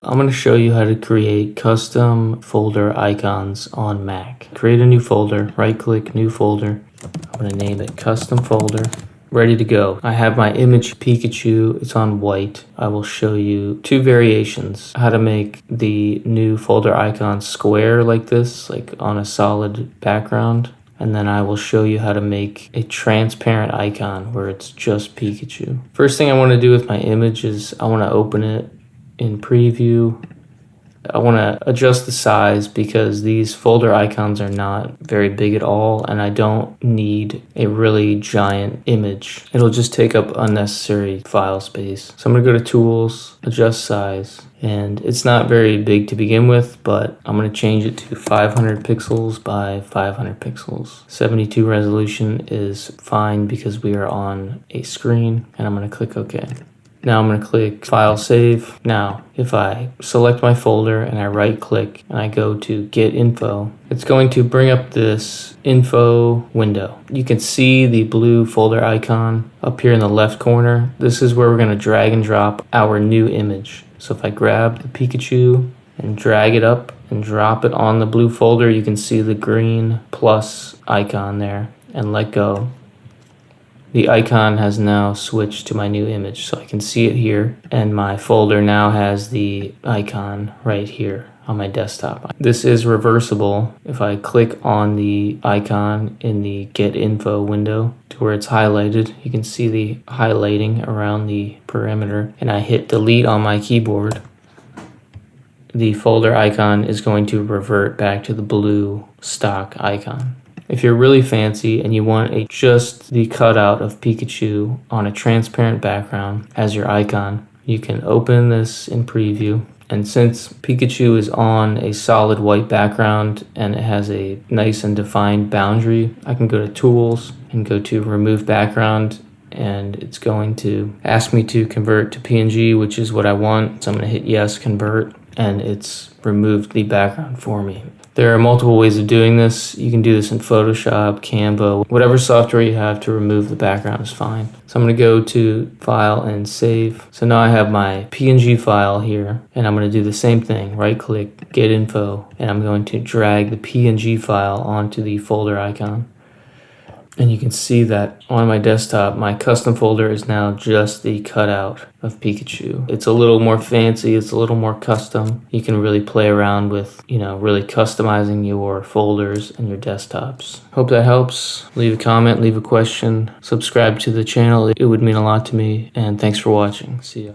I'm going to show you how to create custom folder icons on Mac. Create a new folder, right click, new folder. I'm going to name it custom folder. Ready to go. I have my image Pikachu, it's on white. I will show you two variations. How to make the new folder icon square like this, like on a solid background. And then I will show you how to make a transparent icon where it's just Pikachu. First thing I want to do with my image is I want to open it in preview. I want to adjust the size because these folder icons are not very big at all and I don't need a really giant image. It'll just take up unnecessary file space. So I'm going to go to Tools, Adjust Size, and it's not very big to begin with, but I'm going to change it to 500 pixels by 500 pixels. 72 resolution is fine because we are on a screen, and I'm going to click OK. Now I'm going to click File Save. Now, if I select my folder and I right click and I go to Get Info, it's going to bring up this info window. You can see the blue folder icon up here in the left corner. This is where we're going to drag and drop our new image. So if I grab the Pikachu and drag it up and drop it on the blue folder, you can see the green plus icon there, and let go. The icon has now switched to my new image, so I can see it here, and my folder now has the icon right here on my desktop. This is reversible. If I click on the icon in the Get Info window to where it's highlighted, you can see the highlighting around the perimeter, and I hit delete on my keyboard, the folder icon is going to revert back to the blue stock icon. If you're really fancy and you want just the cutout of Pikachu on a transparent background as your icon, you can open this in preview. And since Pikachu is on a solid white background and it has a nice and defined boundary, I can go to Tools and go to Remove Background, and it's going to ask me to convert to PNG, which is what I want. So I'm going to hit Yes, Convert, and it's removed the background for me. There are multiple ways of doing this. You can do this in Photoshop, Canva, whatever software you have to remove the background is fine. So I'm going to go to File and Save. So now I have my PNG file here, and I'm going to do the same thing. Right click, Get Info, and I'm going to drag the PNG file onto the folder icon. And you can see that on my desktop, my custom folder is now just the cutout of Pikachu. It's a little more fancy, it's a little more custom. You can really play around with, really customizing your folders and your desktops. Hope that helps. Leave a comment, leave a question, subscribe to the channel. It would mean a lot to me. And thanks for watching. See ya.